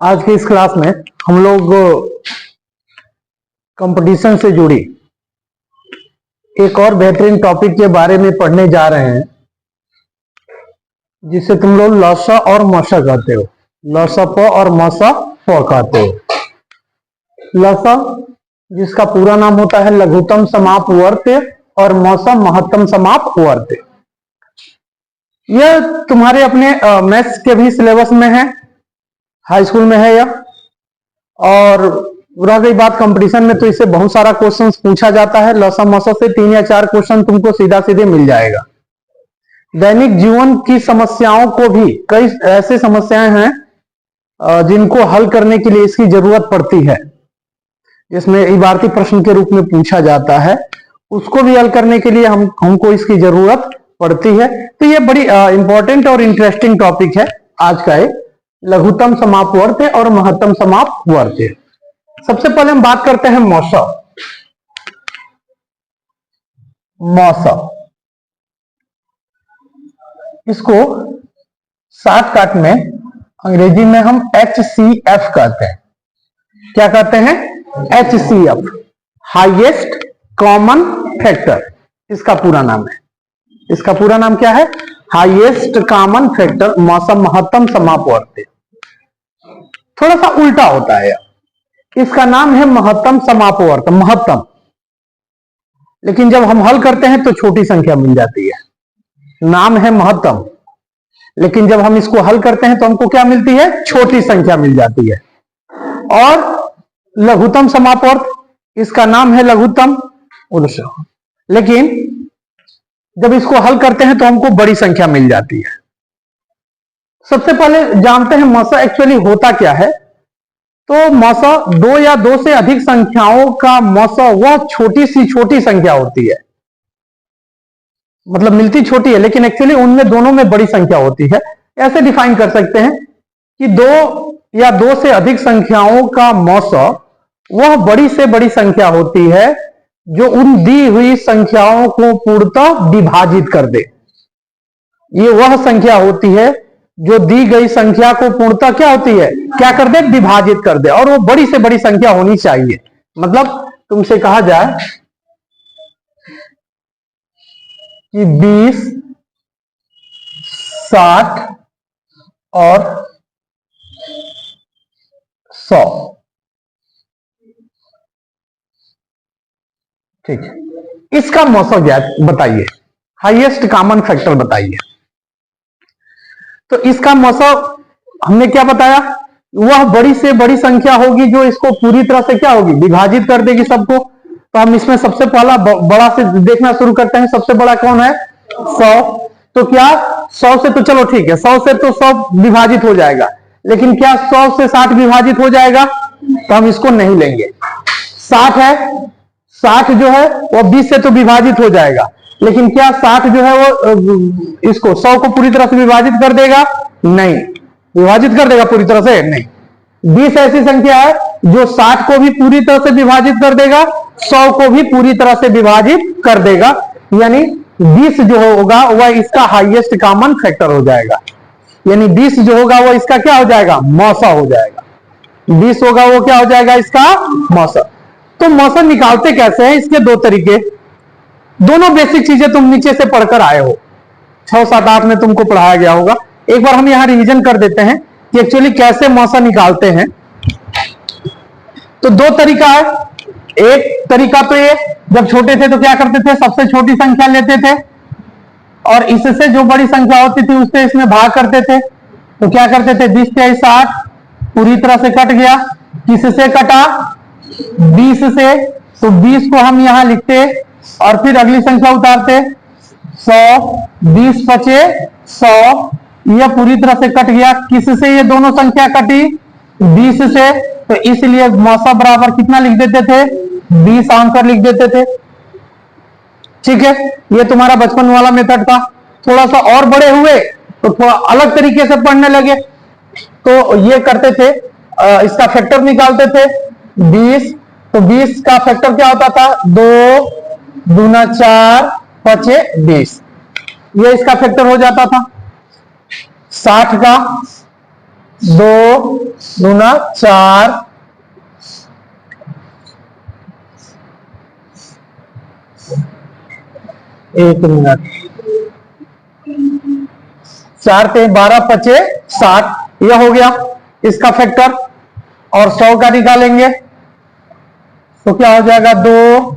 आज की इस क्लास में हम लोग कंपटीशन से जुड़ी एक और बेहतरीन टॉपिक के बारे में पढ़ने जा रहे हैं, जिसे तुम लोग लौसा और मौसा कहते हो। लौसा प और मौसा प कहते हो। लौसा जिसका पूरा नाम होता है लघुत्तम समाप वर्त और मौसा महत्तम समाप वर्त। यह तुम्हारे अपने मैथ्स के भी सिलेबस में है, हाई स्कूल में है यह। और रह गई बात कंपटीशन में, तो इससे बहुत सारा क्वेश्चन पूछा जाता है। लौसा मौसा से 3 या 4 क्वेश्चन तुमको सीधा सीधे मिल जाएगा। दैनिक जीवन की समस्याओं को भी कई ऐसे समस्याएं हैं जिनको हल करने के लिए इसकी जरूरत पड़ती है, जिसमें इबारती प्रश्न के रूप में पूछा जाता है, उसको भी हल करने के लिए हमको इसकी जरूरत पड़ती है। तो ये बड़ी इंपॉर्टेंट और इंटरेस्टिंग टॉपिक है आज का, लघुत्तम समाप वर्त और महत्तम समाप वर्त। सबसे पहले हम बात करते हैं मौसा। मौसा इसको शॉर्टकट में अंग्रेजी में हम HCF कहते हैं। क्या कहते हैं? HCF, हाईएस्ट कॉमन फैक्टर, इसका पूरा नाम है। इसका पूरा नाम क्या है? हाईएस्ट कॉमन फैक्टर, मौसम महत्तम समाप वर्त। थोड़ा सा उल्टा होता है, इसका नाम है महत्तम समाप वर्त, महत्तम। लेकिन जब हम हल करते हैं तो छोटी संख्या मिल जाती है। नाम है महत्तम, लेकिन जब हम इसको हल करते हैं तो हमको क्या मिलती है? छोटी संख्या मिल जाती है। और लघुत्तम समाप वर्त, इसका नाम है लघुत्तम, लेकिन जब इसको हल करते हैं तो हमको बड़ी संख्या मिल जाती है। सबसे पहले जानते हैं मौसा एक्चुअली होता क्या है। तो मौसा 2 या 2 से अधिक संख्याओं का मौसा वह छोटी संख्या होती है, मतलब मिलती छोटी है, लेकिन एक्चुअली उनमें दोनों में बड़ी संख्या होती है। ऐसे डिफाइन कर सकते हैं कि 2 या 2 से अधिक संख्याओं का मौसा वह बड़ी से बड़ी संख्या होती है जो उन दी हुई संख्याओं को पूर्णतः विभाजित कर दे। ये वह संख्या होती है जो दी गई संख्या को पूर्णतः क्या होती है? क्या कर दे? विभाजित कर दे। और वो बड़ी से बड़ी संख्या होनी चाहिए। मतलब तुमसे कहा जाए कि 20, 60 और 100, ठीक है, इसका मौसा ज्ञात बताइए, हाईएस्ट कॉमन फैक्टर बताइए। तो इसका मौसा हमने क्या बताया? वह बड़ी से बड़ी संख्या होगी जो इसको पूरी तरह से क्या होगी? विभाजित कर देगी सबको। तो हम इसमें सबसे पहला बड़ा से देखना शुरू करते हैं। सबसे बड़ा कौन है? 100। तो क्या 100 से, तो चलो ठीक है, 100 से तो 100 विभाजित हो जाएगा, लेकिन क्या 100 से 60 विभाजित हो जाएगा? तो हम इसको नहीं लेंगे। 60 है, 60 जो है वो 20 से तो विभाजित हो जाएगा, लेकिन क्या 60 जो है वो इसको 100 को पूरी तरह से विभाजित कर देगा? नहीं। विभाजित कर देगा पूरी तरह से? नहीं। 20 ऐसी संख्या है जो 60 को भी पूरी तरह से विभाजित कर देगा, 100 को भी पूरी तरह से विभाजित कर देगा। यानी 20 जो होगा वह इसका हाईएस्ट कॉमन फैक्टर हो जाएगा। यानी 20 जो होगा वो इसका क्या हो जाएगा? मौसा हो जाएगा। 20 होगा वो क्या हो जाएगा? इसका मौसा। तो मौसा निकालते कैसे हैं? इसके 2 तरीके। दोनों बेसिक चीजें तुम नीचे से पढ़कर आए हो, 6, 7, 8 में तुमको पढ़ाया गया होगा। एक बार हम यहां रिवीजन कर देते हैं कि एक्चुअली कैसे मौसा निकालते हैं। तो 2 तरीका है। एक तरीका तो ये, जब छोटे थे तो क्या करते थे? सबसे छोटी संख्या लेते थे और इससे जो बड़ी संख्या होती थी उससे इसमें भाग करते थे। तो क्या करते थे? 20 × 60 पूरी तरह से कट गया। किससे कटा? 20 से। तो 20 को हम यहां लिखते और फिर अगली संख्या उतारते, 100, 20 बचे 100। यह पूरी तरह से कट गया। किससे ये दोनों संख्या कटी? 20 से। तो इसलिए मौसा बराबर कितना लिख देते थे? 20 आंसर लिख देते थे। ठीक है, ये तुम्हारा बचपन वाला मेथड था। थोड़ा सा और बड़े हुए तो थोड़ा अलग तरीके से पढ़ने लगे, तो ये करते थे, इसका फैक्टर निकालते थे 20। तो 20 का फैक्टर क्या होता था? 2 दूना 4 पचे 20, ये इसका फैक्टर हो जाता था। 60 का 2 दूना 4, 1 मिनट, 4 पे 12 पचे 60, यह हो गया इसका फैक्टर। और 100 का निकालेंगे तो क्या हो जाएगा 2,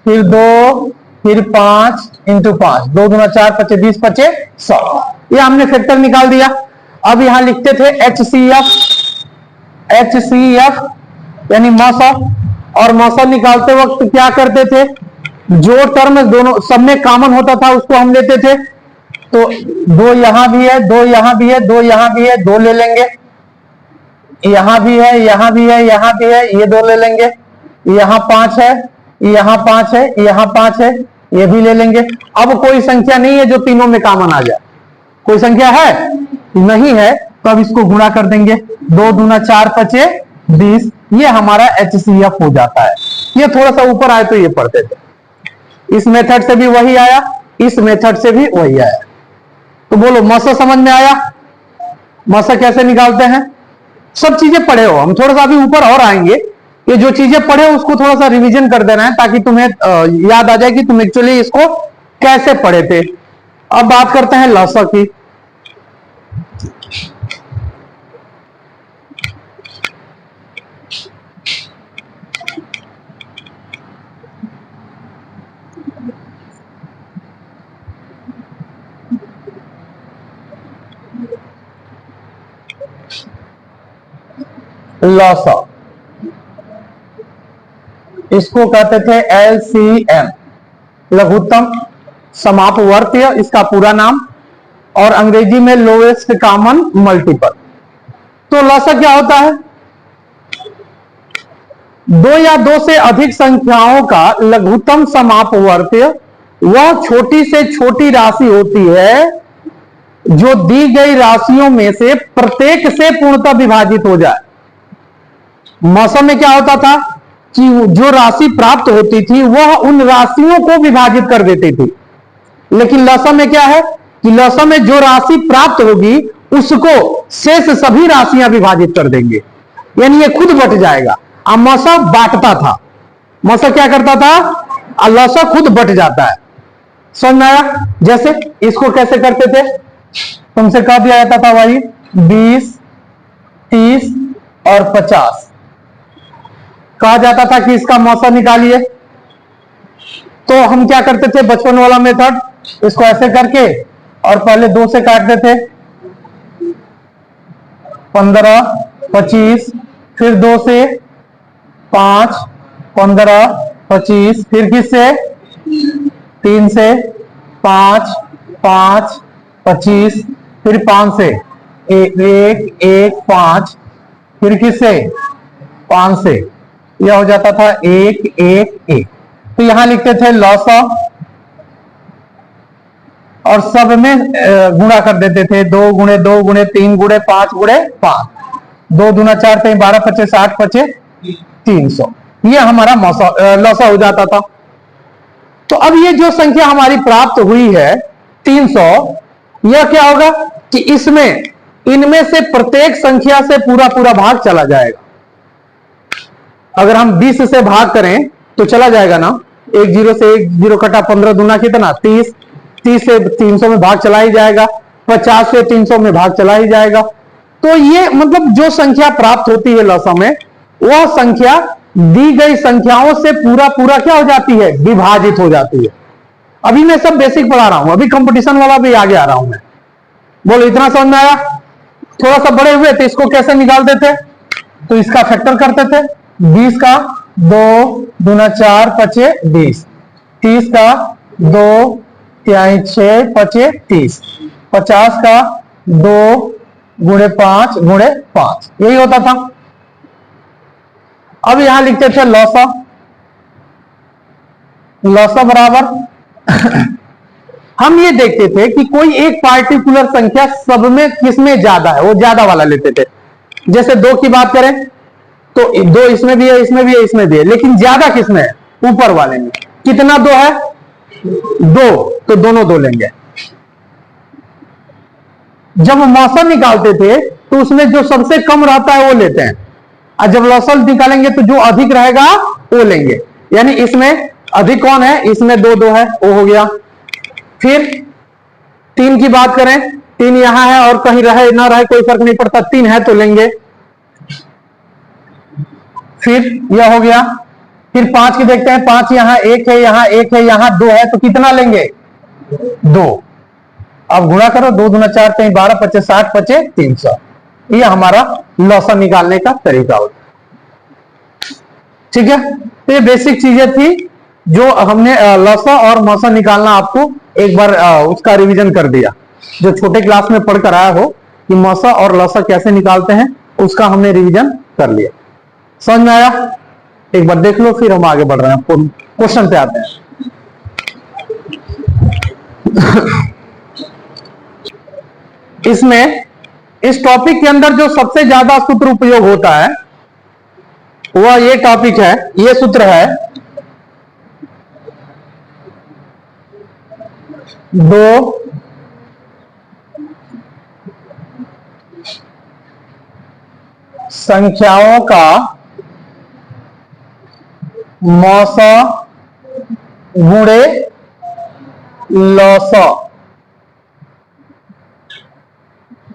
फिर 2, फिर 5 इंटू 5, 2 दूना 4 पचे 20 पचे 100, ये हमने फैक्टर निकाल दिया। अब यहां लिखते थे HCF यानी मास ऑफ, और मास ऑफ निकालते वक्त क्या करते थे, जो टर्म दोनों सब में कॉमन होता था उसको हम लेते थे। तो 2 यहां भी है, 2 यहां भी है, 2 यहां भी है, 2 ले लेंगे, यहां भी है, यहां भी है, यहां भी है, ये 2 ले लेंगे, यहां 5 है, यहां 5 है, यहां 5 है, ये भी ले लेंगे। अब कोई संख्या नहीं है जो तीनों में कॉमन आ जाए, कोई संख्या है नहीं है, तो अब इसको गुणा कर देंगे, 2 दूना 4 पचे 20, ये हमारा HCF हो जाता है। ये थोड़ा सा ऊपर आए तो ये पढ़ते थे, इस मेथड से भी वही आया, इस मेथड से भी वही आया। तो बोलो मसा समझ में आया? मसा कैसे निकालते हैं? सब चीजें पढ़े हो, हम थोड़ा सा अभी ऊपर और आएंगे। ये जो चीजें पढ़े हो उसको थोड़ा सा रिवीजन कर देना है ताकि तुम्हें याद आ जाए कि तुम एक्चुअली इसको कैसे पढ़े थे। अब बात करते हैं लसा की। लसा इसको कहते थे LCM, लघुत्तम समापवर्त्य इसका पूरा नाम, और अंग्रेजी में लोएस्ट कॉमन मल्टीपल। तो लसा क्या होता है? 2 या 2 से अधिक संख्याओं का लघुत्तम समापवर्त्य वह छोटी से छोटी राशि होती है जो दी गई राशियों में से प्रत्येक से पूर्णतः विभाजित हो जाए। मौसम में क्या होता था कि जो राशि प्राप्त होती थी वह उन राशियों को विभाजित कर देती थी, लेकिन लसा में क्या है कि लसा में जो राशि प्राप्त होगी उसको शेष सभी राशियां विभाजित कर देंगे, यानी ये खुद बट जाएगा। अब मौसा बांटता था, मौसा क्या करता था, लसा खुद बट जाता है। समझ में आया? जैसे इसको कैसे करते थे, तुमसे कह दिया जाता था भाई 20, 30 और 50, कहा जाता था कि इसका मौसा निकालिए, तो हम क्या करते थे बचपन वाला मेथड, इसको ऐसे करके और पहले 2 से काटते थे, 15, 25, फिर 2 से 5, 15, 25, फिर किससे 3 से 5, 5, 25, फिर 5 से 1, 1, 5, फिर किससे 5 से, यह हो जाता था 1, 1, 1। तो यहां लिखते थे लॉसा और सब में गुणा कर देते थे, 2 गुणे 2 गुणे 3 गुणे 5 गुणे 5, 2 दूना 4 3 12 पचे 60 पचे 300, ये हमारा लॉसा हो जाता था। तो अब ये जो संख्या हमारी प्राप्त हुई है 300, यह क्या होगा कि इसमें इनमें से प्रत्येक संख्या से पूरा पूरा भाग चला जाएगा। अगर हम 20 से भाग करें तो चला जाएगा ना, 1 0 से 1 0 कटा, 15 दूना कितना 30, 30 से 300 में भाग चला ही जाएगा, 50 से 300 में भाग चला ही जाएगा। तो ये मतलब जो संख्या प्राप्त होती है लसा में, वह संख्या दी गई संख्याओं से पूरा पूरा क्या हो जाती है, विभाजित हो जाती है। अभी मैं सब बेसिक पढ़ा रहा हूं, अभी कंपटीशन वाला भी आगे आ रहा हूं मैं। बोलो इतना समझ में आया? थोड़ा सा बड़े हुए थे, इसको कैसे निकालते थे, तो इसका फैक्टर करते थे, 20 का 2 दूना 4 पचे 20, 30 का 2 तिहाई 6 पचे 30, 50 का 2 गुणे 5 गुणे 5, यही होता था। अब यहां लिखते थे लॉसा, लॉसा बराबर हम ये देखते थे कि कोई एक पार्टिकुलर संख्या सब में किसमें ज्यादा है, वो ज्यादा वाला लेते थे। जैसे 2 की बात करें तो 2 इसमें भी है, इसमें भी है, इसमें भी है, लेकिन ज्यादा किसमें है, ऊपर वाले में। कितना 2 है, 2, तो दोनों 2 लेंगे। जब मौसम निकालते थे तो उसमें जो सबसे कम रहता है वो लेते हैं, और जब लॉसल निकालेंगे तो जो अधिक रहेगा वो लेंगे। यानी इसमें अधिक कौन है, इसमें 2 2 है, वो हो गया। फिर 3 की बात करें, 3 यहां है और कहीं रहे ना रहे कोई फर्क नहीं पड़ता, 3 है तो लेंगे। फिर यह हो गया। फिर 5 की देखते हैं, 5 यहां 1 है, यहां 1 है, यहां 2 है, तो कितना लेंगे 2। अब गुणा करो, 2 दूना 4 3 12 25 60 25 300। ये हमारा लॉसन निकालने का तरीका होता है। ठीक है, तो ये बेसिक चीजें थी जो हमने लॉसा और मौसा निकालना आपको एक बार उसका रिवीजन कर दिया। जो छोटे क्लास में पढ़कर आया हो कि मौसा और लॉसा कैसे निकालते हैं, उसका हमने रिवीजन कर लिया। समझ में आया? एक बार देख लो, फिर हम आगे बढ़ रहे हैं, क्वेश्चन पे आते हैं। इसमें इस टॉपिक के अंदर जो सबसे ज्यादा सूत्र उपयोग होता है वह ये टॉपिक है, ये सूत्र है 2 संख्याओं का मौसा गुणे लौसा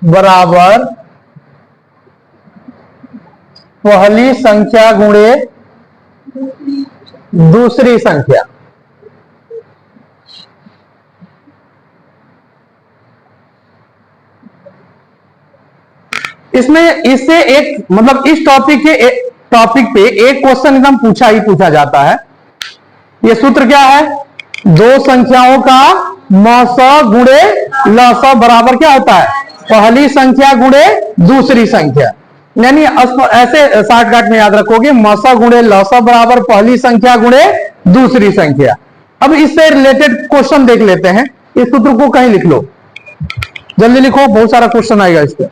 बराबर पहली संख्या गुणे दूसरी संख्या। इसमें इससे एक मतलब इस टॉपिक पे एक क्वेश्चन एकदम पूछा ही पूछा जाता है। यह सूत्र क्या है, 2 संख्याओं का मौसा गुणे लौसा बराबर क्या होता है, पहली संख्या गुणे दूसरी संख्या। यानी ऐसे शॉर्टकट में याद रखोगे, मौसा गुणे लौसा बराबर पहली संख्या गुणे दूसरी संख्या। अब इससे रिलेटेड क्वेश्चन देख लेते हैं। इस सूत्र को कहीं लिख लो, जल्दी लिखो, बहुत सारा क्वेश्चन आएगा इस पे।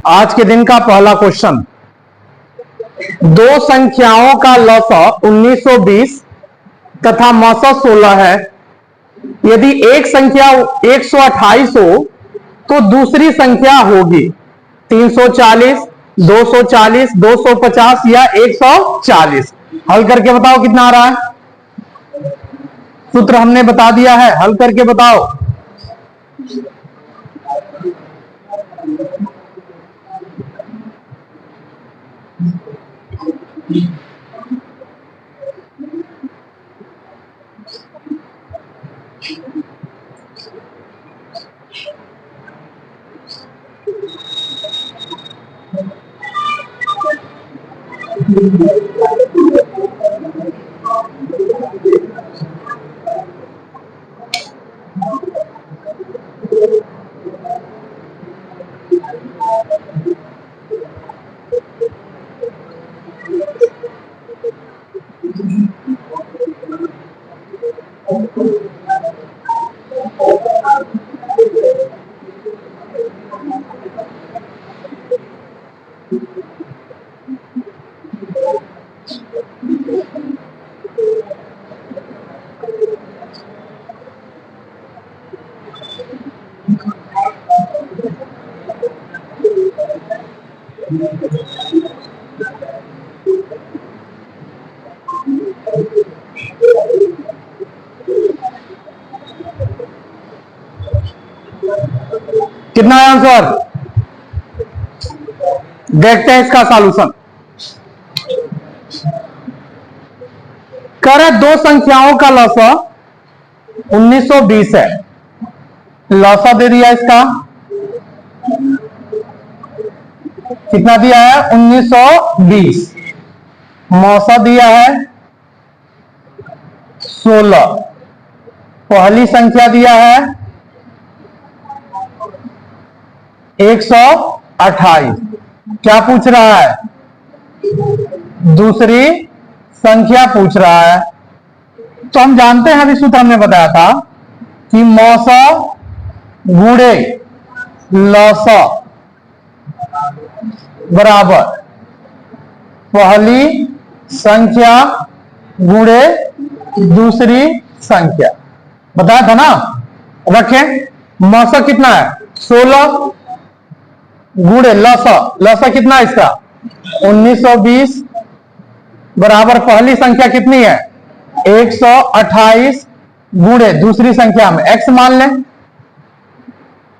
आज के दिन का पहला क्वेश्चन, 2 संख्याओं का लौसा 1920 तथा मौसा 16 है। यदि एक संख्या 128 हो तो दूसरी संख्या होगी 340, 240, 250 या 140। हल करके बताओ कितना आ रहा है। सूत्र हमने बता दिया है, हल करके बताओ। कितना है आंसर, देखते हैं इसका सॉल्यूशन। कह रहे 2 संख्याओं का लौसा 1920 है, लौसा दे दिया इसका, कितना दिया है 1920, मौसा दिया है 16, पहली संख्या दिया है 128। क्या पूछ रहा है, दूसरी संख्या पूछ रहा है। तो हम जानते हैं, अभी सूत्र हमने बताया था कि मौसा गुणे लौसा बराबर पहली संख्या गुणे दूसरी संख्या। बताया था ना। रखें, मौसा कितना है 16 गुणे लसा, लसा कितना है इसका 1920 बराबर पहली संख्या कितनी है 128 गुणे दूसरी संख्या में x मान लें।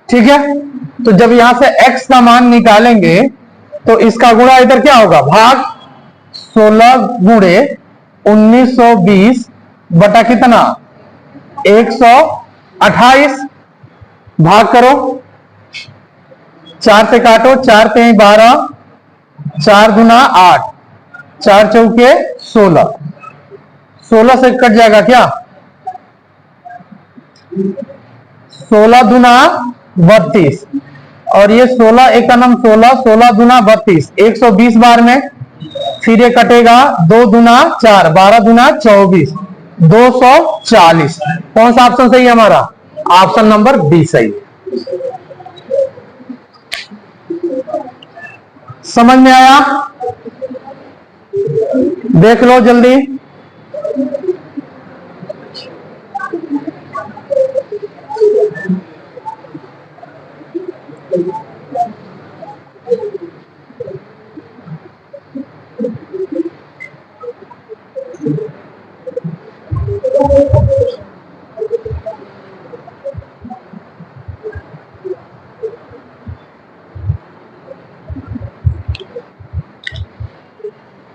ठीक है, तो जब यहां से x का मान निकालेंगे तो इसका गुणा इधर क्या होगा भाग 16 गुणे 1920 बटा कितना 128 भाग करो 4 से काटो 4 से 12 4 गुना 8 4 चौके 16 16 से कट जाएगा क्या 16 दुना 32 और ये 16 एक का नाम 16 16 दुना 32 120 बार में फिर ये कटेगा 2 दुना 4 12 दुना 24 240। कौन सा ऑप्शन सही है हमारा ऑप्शन नंबर बी सही है। समझ में आया देख लो जल्दी।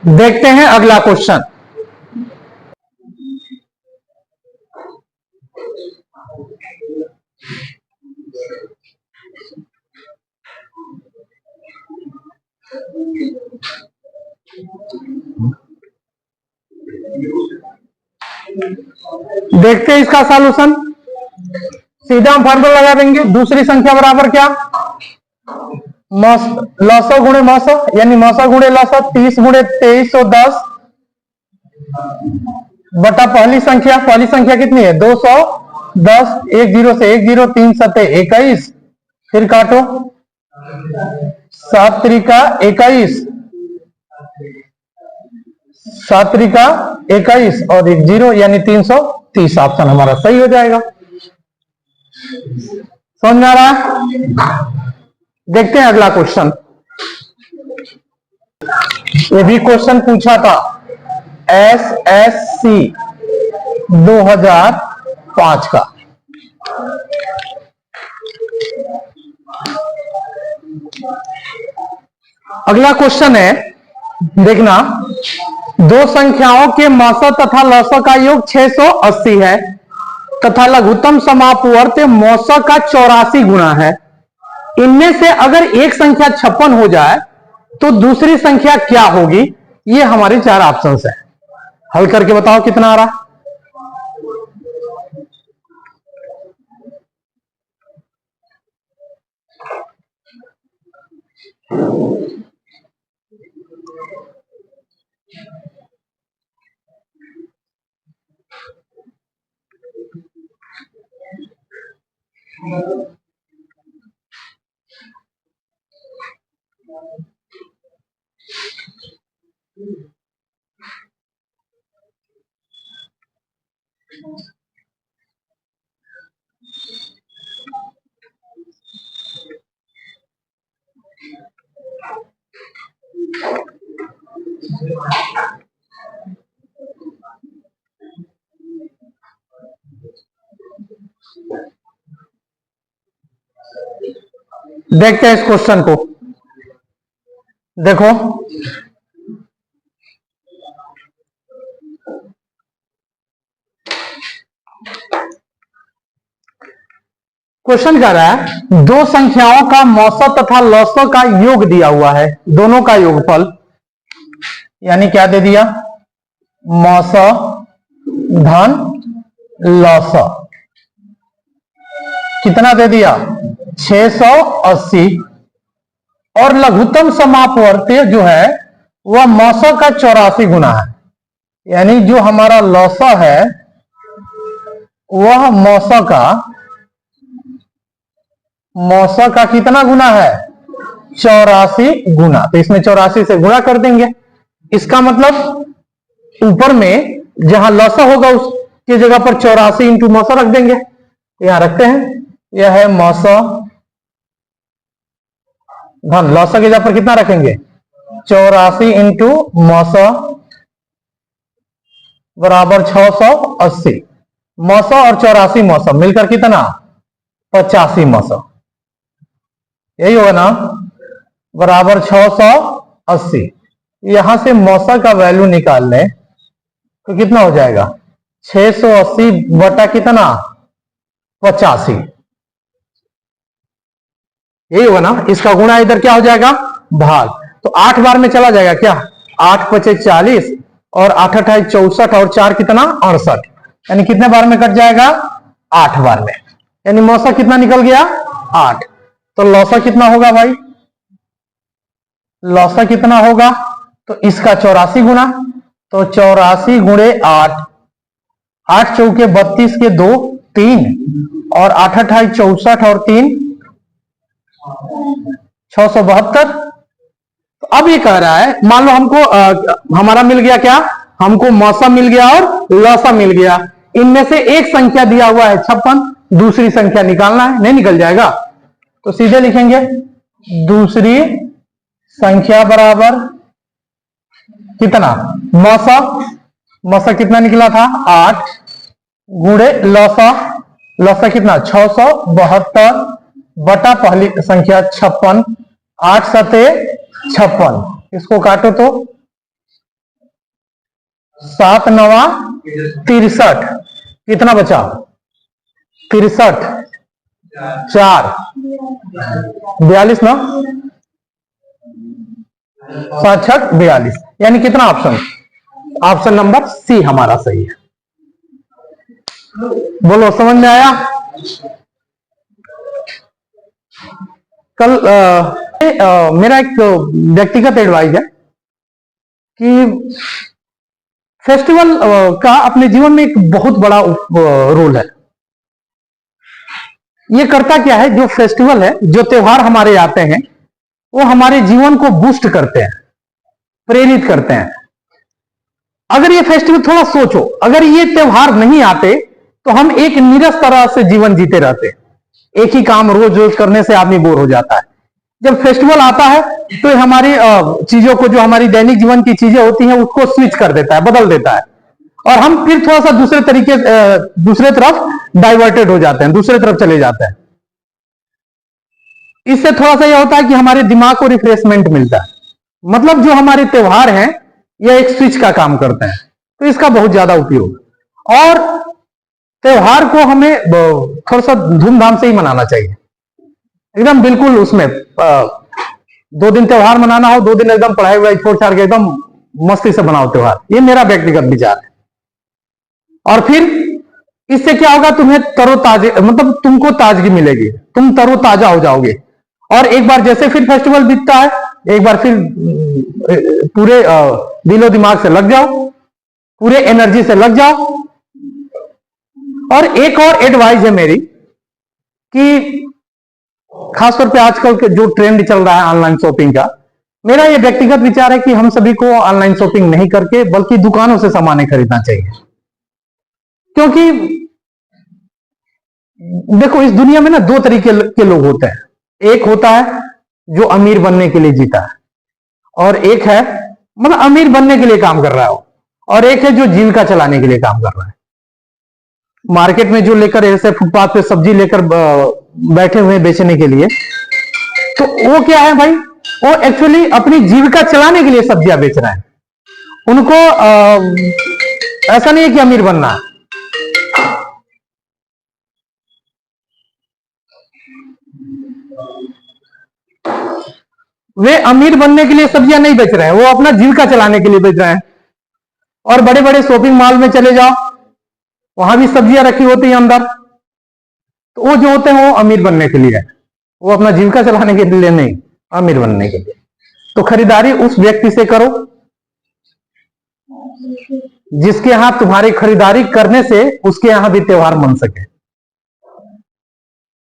देखते हैं अगला क्वेश्चन। देखते हैं इसका सॉल्यूशन। सीधा हम फार्मूला लगा देंगे दूसरी संख्या बराबर क्या लसो गुणे मौसो यानी मौसो गुणे लसो 30 गुणे 2310 बटा पहली संख्या कितनी है 210 1 0 से 1 0 3 सते 21 फिर काटो 7 त्रिका 21 7 त्रिका 21 और 1 0 यानी 330 ऑप्शन हमारा सही हो जाएगा। समझ में आ रहा है। देखते हैं अगला क्वेश्चन। ये भी क्वेश्चन पूछा था SSC 2005 का। अगला क्वेश्चन है देखना दो संख्याओं के मौसो तथा लसो का योग 680 है तथा लघुत्तम समापवर्त मौसो का 84 गुना है। इनमें से अगर एक संख्या 56 हो जाए तो दूसरी संख्या क्या होगी। ये हमारे 4 ऑप्शंस हैं। हल करके बताओ कितना आ रहा। देखते हैं इस क्वेश्चन को। देखो क्वेश्चन कह रहा है दो संख्याओं का मौसो तथा लसो का योग दिया हुआ है दोनों का योगफल यानी क्या दे दिया मौसो धन लसो कितना दे दिया 680 और लघुत्तम समापवर्त्य जो है वह मौसो का 84 गुना है यानी जो हमारा लसो है वह मौसो का कितना गुना है 84 गुना। तो इसमें 84 से गुणा कर देंगे। इसका मतलब ऊपर में जहां लसो होगा उसकी जगह पर 84 इंटू मौसो रख देंगे। यहां रखते हैं यह है मौसो धन, लौसा की जगह पर कितना रखेंगे 84 इंटू मौसा बराबर 680। मौसा और 84 मौसा मिलकर कितना 85 मौसा, यही होगा ना, बराबर 680। यहां से मौसा का वैल्यू निकाल लें तो कितना हो जाएगा 680 बटा कितना 85, यही होगा ना। इसका गुणा इधर क्या हो जाएगा भाग, तो 8 बार में चला जाएगा क्या, 8 पचे 40 और 8 अठाई 64 और 4 कितना 68, यानी कितने बार में कट जाएगा 8 बार में, यानी मौसा कितना निकल गया 8। तो लौसा कितना होगा भाई, लौसा कितना होगा, तो इसका 84 गुना, तो 84 गुणे 8, 8 चौके 32 के 2 3 और 8 अठाई 64 और 3 672। तो अब ये कह रहा है मान लो हमको हमारा मिल गया क्या, हमको मौसा मिल गया और लौसा मिल गया, इनमें से एक संख्या दिया हुआ है 56, दूसरी संख्या निकालना है, नहीं निकल जाएगा, तो सीधे लिखेंगे दूसरी संख्या बराबर कितना मौसा, मौसा कितना निकला था 8 गुणे लौसा, लौसा कितना 672 बटा पहली संख्या 56, 8 सते 56, इसको काटो तो 7 नवा 63, कितना बचा 63, 4 42 ना, 7 6 42, यानी कितना ऑप्शन, ऑप्शन नंबर सी हमारा सही है। बोलो समझ में आया। कल मेरा एक व्यक्तिगत एडवाइस है कि फेस्टिवल का अपने जीवन में एक बहुत बड़ा रोल है। ये करता क्या है, जो फेस्टिवल है, जो त्योहार हमारे आते हैं, वो हमारे जीवन को बूस्ट करते हैं, प्रेरित करते हैं। अगर ये फेस्टिवल, थोड़ा सोचो, अगर ये त्योहार नहीं आते तो हम एक नीरस तरह से जीवन जीते रहते, एक ही काम रोज रोज करने से आदमी बोर हो जाता है। जब फेस्टिवल आता है तो हमारी चीजों को, जो हमारी दैनिक जीवन की चीजें होती हैं, उसको स्विच कर देता है, बदल देता है, और हम फिर थोड़ा सा दूसरे तरीके, दूसरे तरफ डाइवर्टेड हो जाते हैं, दूसरे तरफ चले जाते हैं। इससे थोड़ा सा यह होता है कि हमारे दिमाग को रिफ्रेशमेंट मिलता है, मतलब जो हमारे त्योहार हैं यह एक स्विच का काम करते हैं, तो इसका बहुत ज्यादा उपयोग। और त्योहार को हमें थोड़ा सा धूमधाम से ही मनाना चाहिए, एकदम बिल्कुल उसमें 2 दिन त्योहार मनाना हो, 2 दिन एकदम पढ़ाई वढ़ाई छोड़ छाड़ के एकदम मस्ती से बनाओ त्योहार, ये मेरा व्यक्तिगत विचार है। और फिर इससे क्या होगा, तुम्हें तरोताजे, मतलब तुमको ताजगी मिलेगी, तुम तरोताजा हो जाओगे, और एक बार जैसे फिर फेस्टिवल बीतता है, एक बार फिर पूरे दिलो दिमाग से लग जाओ, पूरे एनर्जी से लग जाओ। और एक और एडवाइस है मेरी कि खासतौर पे आजकल के जो ट्रेंड चल रहा है ऑनलाइन शॉपिंग का, मेरा ये व्यक्तिगत विचार है कि हम सभी को ऑनलाइन शॉपिंग नहीं करके बल्कि दुकानों से सामान खरीदना चाहिए। क्योंकि देखो, इस दुनिया में ना 2 तरीके के लोग होते हैं, एक होता है जो अमीर बनने के लिए जीता है, और एक है, मतलब अमीर बनने के लिए काम कर रहा है, और एक है जो जीविका चलाने के लिए काम कर रहा है। मार्केट में जो लेकर ऐसे फुटपाथ पे सब्जी लेकर बैठे हुए बेचने के लिए, तो वो क्या है भाई, वो एक्चुअली अपनी जीविका चलाने के लिए सब्जियां बेच रहे हैं। उनको ऐसा नहीं है कि अमीर बनना है। वे अमीर बनने के लिए सब्जियां नहीं बेच रहे हैं, वो अपना जीविका चलाने के लिए बेच रहे हैं। और बड़े बड़े शॉपिंग मॉल में चले जाओ, वहां भी सब्जियां रखी होती हैं अंदर, तो वो जो होते हैं वो अमीर बनने के लिए है, वो अपना जीविका चलाने के लिए नहीं, अमीर बनने के लिए। तो खरीदारी उस व्यक्ति से करो जिसके यहां तुम्हारी खरीदारी करने से उसके यहां भी त्योहार मन सके,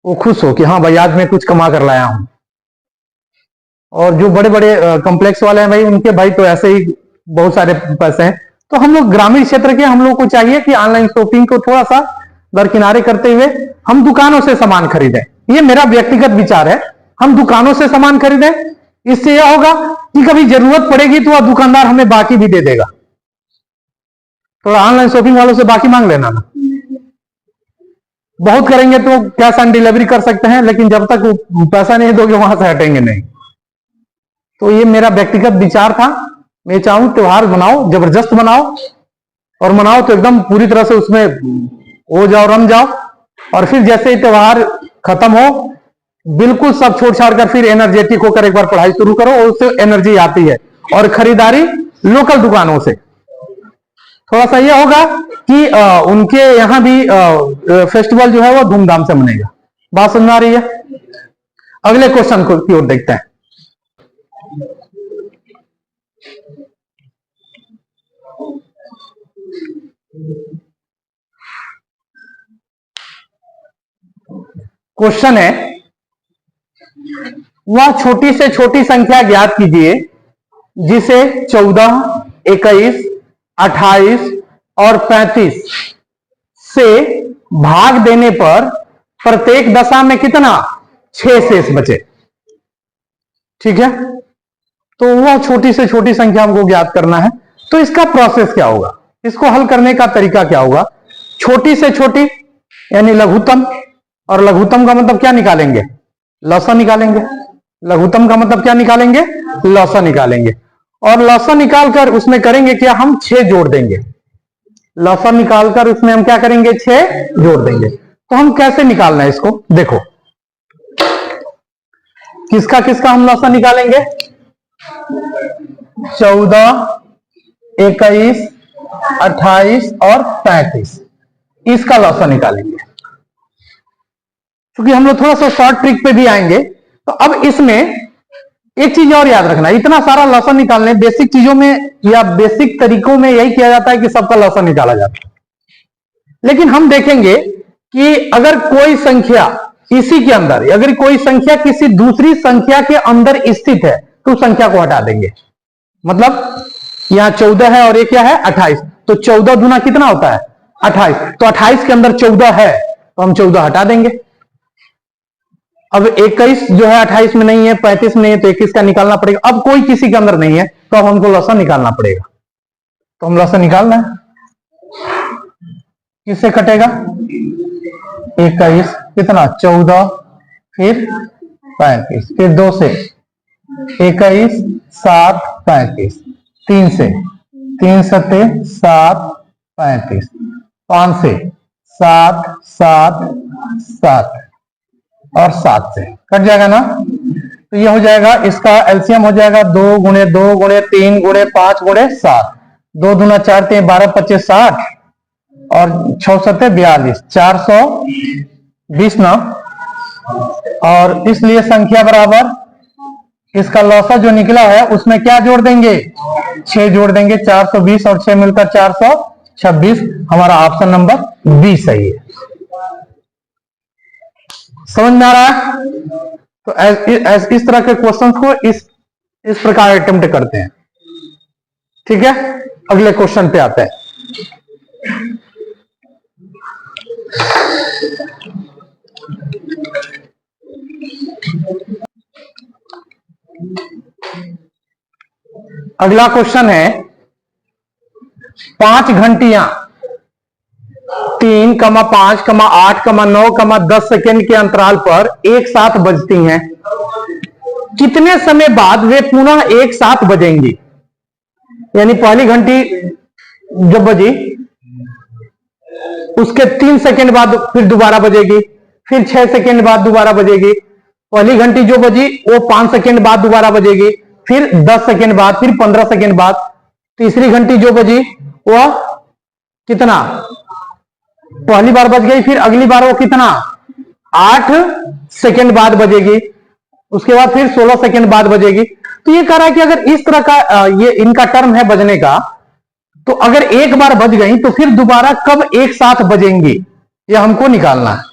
वो खुश हो कि हाँ भाई आज मैं कुछ कमा कर लाया हूं। और जो बड़े बड़े कॉम्प्लेक्स वाले हैं भाई, उनके भाई तो ऐसे ही बहुत सारे पैसे हैं। तो हम लोग ग्रामीण क्षेत्र के, हम लोग को चाहिए कि ऑनलाइन शॉपिंग को थोड़ा सा दरकिनारे करते हुए हम दुकानों से सामान खरीदें। ये मेरा व्यक्तिगत विचार है, हम दुकानों से सामान खरीदें, इससे यह होगा कि कभी जरूरत पड़ेगी तो वह दुकानदार हमें बाकी भी दे देगा। थोड़ा ऑनलाइन शॉपिंग वालों से बाकी मांग लेना ना, बहुत करेंगे तो कैश ऑन डिलीवरी कर सकते हैं, लेकिन जब तक पैसा नहीं दोगे वहां से हटेंगे नहीं। तो ये मेरा व्यक्तिगत विचार था। मैं चाहूं त्योहार बनाओ, जबरदस्त बनाओ, और मनाओ तो एकदम पूरी तरह से उसमें हो जाओ, रम जाओ, और फिर जैसे ही त्योहार खत्म हो बिल्कुल सब छोड़ छाड़ कर फिर एनर्जेटिक होकर एक बार पढ़ाई शुरू करो, और उससे एनर्जी आती है। और खरीदारी लोकल दुकानों से, थोड़ा सा यह होगा कि उनके यहां भी फेस्टिवल जो है वो धूमधाम से मनेगा। बात समझ आ रही है? अगले क्वेश्चन की ओर देखते हैं। क्वेश्चन है, वह छोटी से छोटी संख्या ज्ञात कीजिए जिसे 14, 21, 28 और 35 से भाग देने पर प्रत्येक दशा में कितना 6 शेष बचे। ठीक है, तो वह छोटी से छोटी संख्या हमको ज्ञात करना है। तो इसका प्रोसेस क्या होगा, इसको हल करने का तरीका क्या होगा? छोटी से छोटी यानी लघुत्तम, और लघुत्तम का मतलब क्या निकालेंगे? लौसा निकालेंगे। लघुत्तम का मतलब क्या निकालेंगे? लौसा निकालेंगे। और लौसा निकालकर उसमें करेंगे क्या? हम 6 जोड़ देंगे। लौसा निकालकर उसमें हम क्या करेंगे? 6 जोड़ देंगे। तो हम कैसे निकालना है इसको देखो, किसका किसका हम लौसा निकालेंगे? 14, 21, 28 और 35, इसका लौसा निकालेंगे। क्योंकि हम लोग थोड़ा सा शॉर्ट ट्रिक पे भी आएंगे। तो अब इसमें एक चीज और याद रखना, इतना सारा लौसा निकालने बेसिक चीजों में या बेसिक तरीकों में यही किया जाता है कि सबका लौसा निकाला जाता है। लेकिन हम देखेंगे कि अगर कोई संख्या इसी के अंदर, अगर कोई संख्या किसी दूसरी संख्या के अंदर स्थित है तो उस संख्या को हटा देंगे। मतलब यहां 14 है और ये क्या है? 28। तो 14 गुना कितना होता है? 28। तो 28 के अंदर 14 है तो हम 14 हटा देंगे। अब 21 जो है 28 में नहीं है, 35 में नहीं है, तो 21 का निकालना पड़ेगा। अब कोई किसी के अंदर नहीं है तो अब हमको लौसा निकालना पड़ेगा। तो हम लौसा निकालना है, किससे कटेगा? 21 कितना? 14, फिर 35, फिर 2 से 21, 7, 35, 3 से 3 सत्ते 7, 35, 5 से 7, 7, 7 और 7 से कट जाएगा ना। तो ये हो जाएगा, इसका एलसीएम हो जाएगा 2 गुणे 2 गुणे 3 गुणे 5 गुणे 7। 2 दूना 4 3 12 25 60 और 6 सत्ते 42, 420 ना। और इसलिए संख्या बराबर इसका लौसा जो निकला है उसमें क्या जोड़ देंगे? 6 जोड़ देंगे। 420 और 6 मिलकर 426। हमारा ऑप्शन नंबर बी सही है। समझ में आ रहा है? तो इस तरह के क्वेश्चन को इस प्रकार अटेम्प्ट करते हैं। ठीक है, अगले क्वेश्चन पे आते हैं। अगला क्वेश्चन है, 5 घंटियां 3, 5, 8, 9, 10 सेकेंड के अंतराल पर एक साथ बजती हैं। कितने समय बाद वे पुनः एक साथ बजेंगी? यानी पहली घंटी जब बजी उसके 3 सेकेंड बाद फिर दोबारा बजेगी, फिर 6 सेकेंड बाद दोबारा बजेगी। पहली घंटी जो बजी वो 5 सेकेंड बाद दोबारा बजेगी, फिर 10 सेकेंड बाद, फिर 15 सेकेंड बाद। तीसरी घंटी जो बजी वह कितना? पहली बार बज गई, फिर अगली बार वो कितना? 8 सेकेंड बाद बजेगी, उसके बाद फिर 16 सेकेंड बाद बजेगी। तो ये कह रहा है कि अगर इस तरह का ये इनका टर्म है बजने का, तो अगर एक बार बज गई तो फिर दोबारा कब एक साथ बजेंगी, ये हमको निकालना है।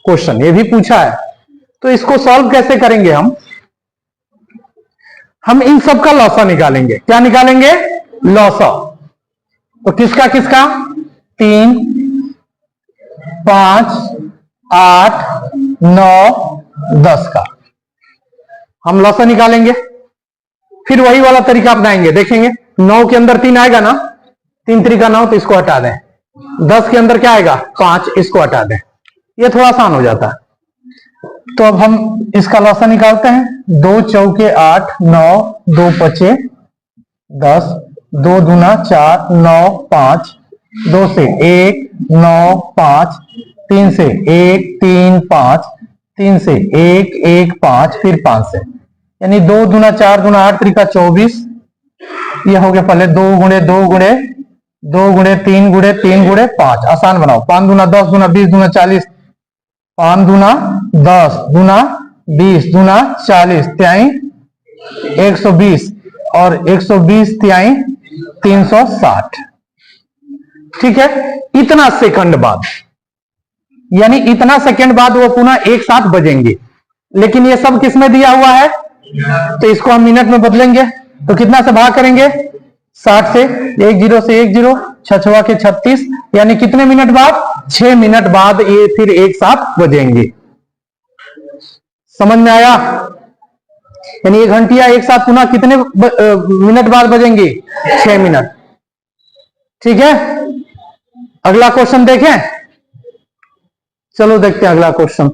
क्वेश्चन ये भी पूछा है, तो इसको सॉल्व कैसे करेंगे? हम इन सब का लौसा निकालेंगे। क्या निकालेंगे? लौसा। तो किसका किसका? 3, 5, 8, 9, 10 का। हम लॉसा निकालेंगे, फिर वही वाला तरीका अपनाएंगे। देखेंगे 9 के अंदर 3 आएगा ना, 3 3 का 9, तो इसको हटा दें। 10 के अंदर क्या आएगा 5, इसको हटा दें। ये थोड़ा आसान हो जाता है। तो अब हम इसका लॉसा निकालते हैं। 2 चौके 8, 9, 2 पचे 10, 2 दूना 4, 9 5, 2 से 1 9 5, 3 से 1 3 5, 3 से 1 1 5, फिर 5 से, यानी 2 दूना 4 दूना 8 3 का 24। ये हो गया पहले 2 गुणे 2 गुणे 2 गुणे 3 गुणे 3 गुणे 5। आसान बनाओ। 5 दूना 10 दूना 20 दूना 40, 5 दूना 10 दूना 20 दूना 40, त्याई 120, और 120 त्याई 360। ठीक है, इतना सेकंड बाद, यानी इतना सेकंड बाद वो पुनः एक साथ बजेंगे। लेकिन ये सब किसमें दिया हुआ है, तो इसको हम मिनट में बदलेंगे। तो कितना से भाग करेंगे 60 से, 1 0 से 1 0, 6 के 36, यानी कितने मिनट बाद 6 मिनट बाद ये फिर एक साथ बजेंगे। समझ में आया? यानी ये घंटियां एक साथ पुनः कितने मिनट बाद बजेंगे 6 मिनट। ठीक है, अगला क्वेश्चन देखें। चलो देखते हैं अगला क्वेश्चन।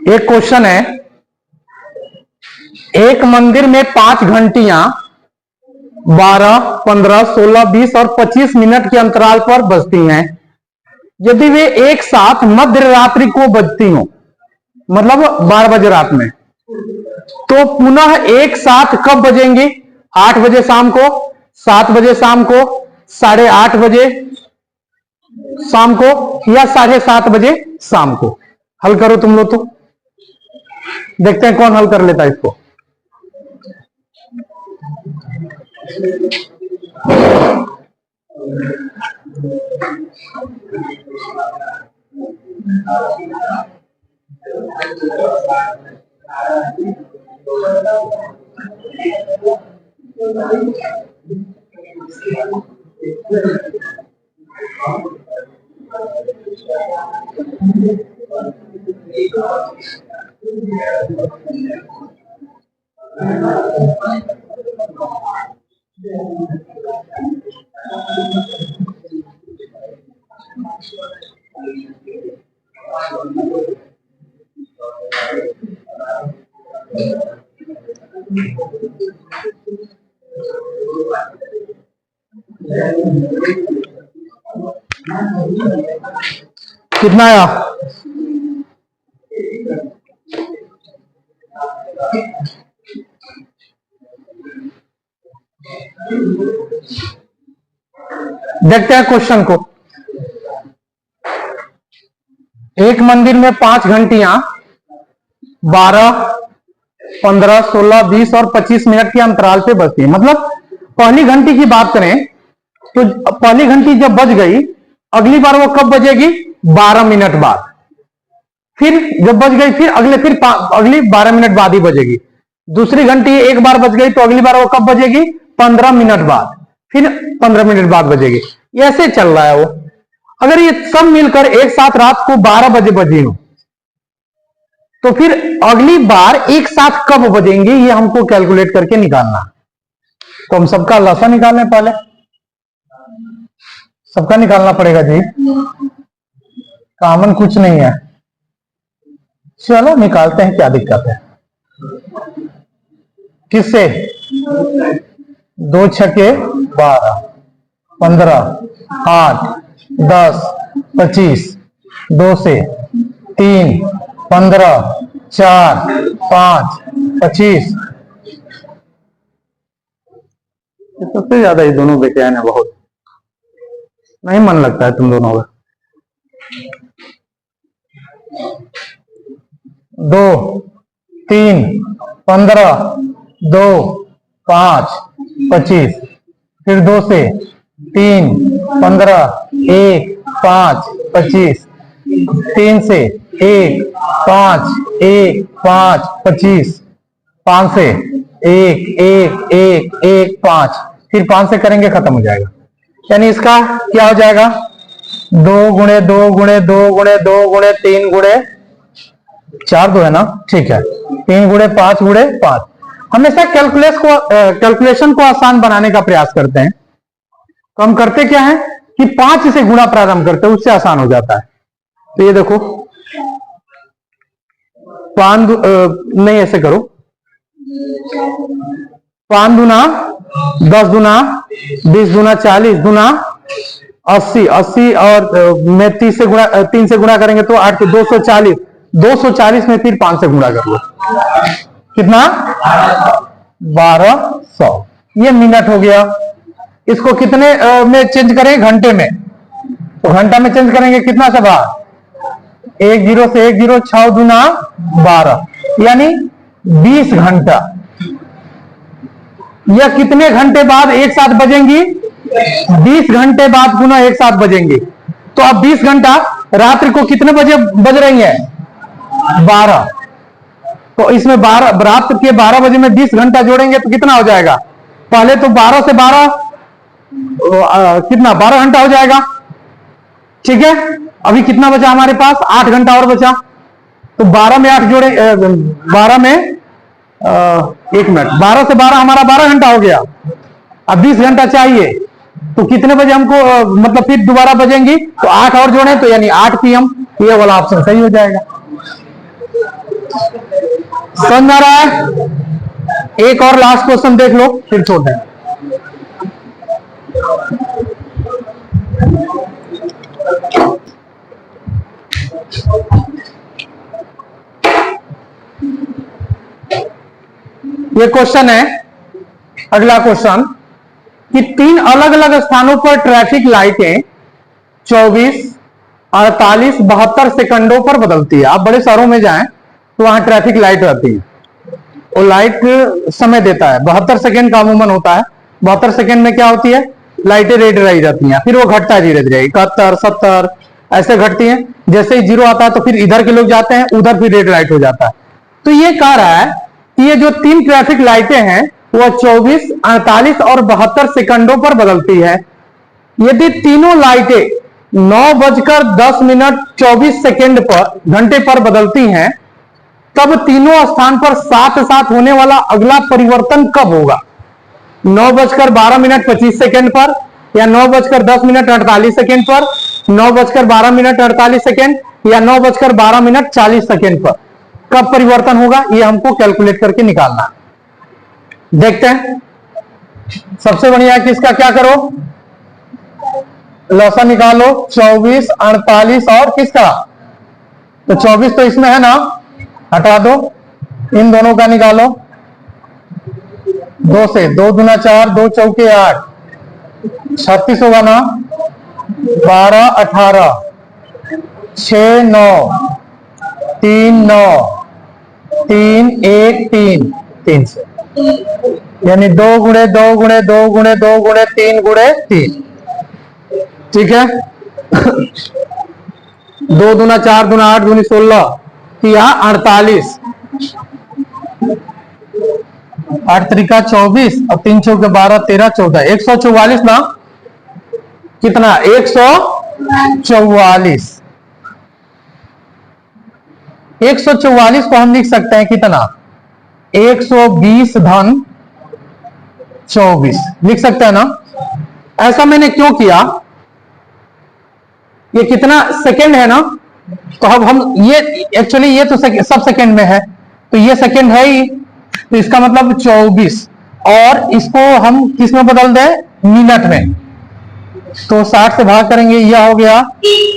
एक क्वेश्चन है, एक मंदिर में 5 घंटियां 12, 15, 16, 20 और 25 मिनट के अंतराल पर बजती हैं। यदि वे एक साथ मध्य रात्रि को बजती हो, मतलब 12 बजे रात में, तो पुनः एक साथ कब बजेंगी? 8 बजे शाम को, 7 बजे शाम को, 8:30 बजे शाम को, या 7:30 बजे शाम को। हल करो तुम लोग। तो देखते हैं कौन हल कर लेता है इसको। कितना आया? देखते हैं क्वेश्चन को। एक मंदिर में 5 घंटियां 12, 15, 16, 20 और 25 मिनट के अंतराल पे बजती है। मतलब पहली घंटी की बात करें तो पहली घंटी जब बज गई, अगली बार वो कब बजेगी? 12 मिनट बाद। फिर जब बज गई, फिर अगली 12 मिनट बाद ही बजेगी। दूसरी घंटी एक बार बज गई तो अगली बार वो कब बजेगी? 15 मिनट बाद। फिर 15 मिनट बाद बजेगी। ऐसे चल रहा है वो। अगर ये सब मिलकर एक साथ रात को 12 बजे बजी हो, तो फिर अगली बार एक साथ कब बजेंगे, ये हमको कैलकुलेट करके निकालना। तो हम सबका लसा निकालें। पहले सबका निकालना पड़ेगा जी, कॉमन कुछ नहीं है। चलो निकालते हैं, क्या दिक्कत है। किससे? 2 छके 12, 15, 8, 10, 25, 2 से 3, 15, 4, 5, 25। सबसे ज्यादा ये दोनों बेचैन है, बहुत नहीं मन लगता है तुम दोनों का। 2, 3, 15, 2, 5, 25, फिर 2 से 3, 15, 1, 5, 25, 3 से 1, 5, 1, 5, 25, 5 से एक एक एक एक 5, फिर 5 से करेंगे खत्म हो जाएगा। यानी इसका क्या हो जाएगा, 2 गुणे 2 गुणे 2 गुणे 2 गुणे 3 गुणे 4 2 है ना, ठीक है, 3 गुणे 5 गुणे 5। हमेशा कैलकुलेशन को आसान बनाने का प्रयास करते हैं, तो हम करते क्या है कि 5 से गुणा प्रारंभ करते हैं, उससे आसान हो जाता है। तो ये देखो, 5 नहीं ऐसे करो, 5 दूना 10 दूना 20 दूना 40 दूना 80 80 और में 3 से गुणा करेंगे तो 8 240 240 में फिर 5 से गुणा कर लो, कितना 1200। ये मिनट हो गया। इसको कितने में चेंज करें, घंटे में, तो घंटा में चेंज करेंगे कितना से बार 1 0 से 1 0 6 दूना 12, यानी 20 घंटा। यह कितने घंटे बाद एक साथ बजेंगी, 20 घंटे बाद पुनः एक साथ बजेंगी। तो अब 20 घंटा रात्रि को कितने बजे बज रही है, 12। तो इसमें 12 रात के 12 बजे में 20 घंटा जोड़ेंगे तो कितना हो जाएगा, पहले तो 12 से 12 कितना 12 घंटा हो जाएगा, ठीक है। अभी कितना बचा हमारे पास, 8 घंटा और बचा, तो 12 में 8 जोड़े 12 में 1 मिनट, 12 से 12 हमारा 12 घंटा हो गया। अब 20 घंटा चाहिए, तो कितने बजे हमको मतलब फिर दोबारा बजेंगी, तो 8 और जोड़े तो यानी 8 PM। ये वाला ऑप्शन सही हो जाएगा। समझ आ रहा है? एक और लास्ट क्वेश्चन देख लो फिर छोड़ दें। ये क्वेश्चन है, अगला क्वेश्चन, कि 3 अलग अलग स्थानों पर ट्रैफिक लाइटें 24, 48, 72 सेकंडों पर बदलती है। आप बड़े शहरों में जाएं तो वहां ट्रैफिक लाइट रहती है, वो लाइट समय देता है, 72 सेकंड का अमूमन होता है। 72 सेकंड में क्या होती है, लाइटें रेड रही जाती हैं, फिर वो घटता है धीरे धीरे, 71, 70 ऐसे घटती हैं। जैसे ही 0 आता है तो फिर इधर के लोग जाते हैं, उधर फिर रेड लाइट हो जाता है। तो ये कह रहा है कि ये जो 3 ट्रैफिक लाइटें हैं वो 24, 48 और 72 सेकंडों पर बदलती है। यदि तीनों लाइटें 9:10 24 सेकंड पर घंटे पर बदलती हैं, तब तीनों स्थान पर साथ साथ होने वाला अगला परिवर्तन कब होगा? 9:12 25 सेकंड पर, या 9:10 48 सेकंड पर, 9:12 48 सेकंड, या 9:12 40 सेकंड पर कब परिवर्तन होगा? ये हमको कैलकुलेट करके निकालना है। देखते हैं। सबसे बढ़िया है कि इसका क्या करो, लौसा निकालो, 24, 48 और किसका, तो 24 तो इसमें है ना, हटा दो, इन दोनों का निकालो, 2 से 2 दूना 4, 2 चौके 8, 36 होगा ना, 12 18, 6 9, 3 9, 3 1 3, 3 से, यानी 2 गुणे 2 गुणे 2 गुणे 2 गुणे 3 गुणे 3, ठीक है। 2 दूना 4 दूना 8 दूनी 16, किया 48, 8 त्रिका 24 और 3 चौके 12 13 14, 144 ना, कितना 144। 144 को हम लिख सकते हैं कितना, 120 धन 24 लिख सकते हैं ना। ऐसा मैंने क्यों किया, ये कितना सेकंड है ना, तो अब हम ये एक्चुअली ये तो सब सेकंड में है, तो ये सेकंड है ही, तो इसका मतलब 24, और इसको हम किस में बदल दें, मिनट में, तो 60 से भाग करेंगे, यह हो गया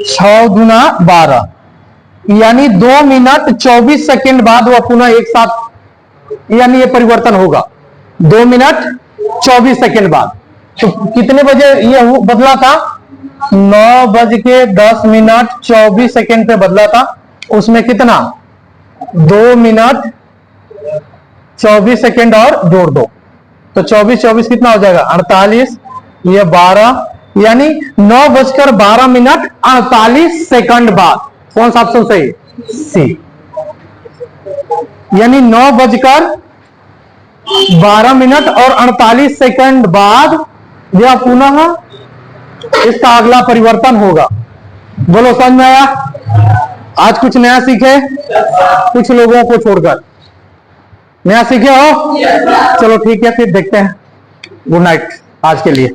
6 दूना 12, यानी 2 मिनट 24 सेकंड बाद वह पुनः एक साथ, यानी ये परिवर्तन होगा 2 मिनट 24 सेकंड बाद। तो कितने बजे ये बदला था, 9:10 24 सेकंड पे बदला था, उसमें कितना 2 मिनट 24 सेकंड और जोड़ दो, तो 24 कितना हो जाएगा 48, ये 12, यानी 9:12 48 सेकंड बाद। कौन सा ऑप्शन सही, सी, यानी 9:12 12 मिनट और 48 सेकंड बाद यह पुनः इसका अगला परिवर्तन होगा। बोलो समझ में आया? आज कुछ नया सीखे? कुछ लोगों को छोड़कर नया सीखे हो? चलो ठीक है, फिर देखते हैं। गुड नाइट आज के लिए।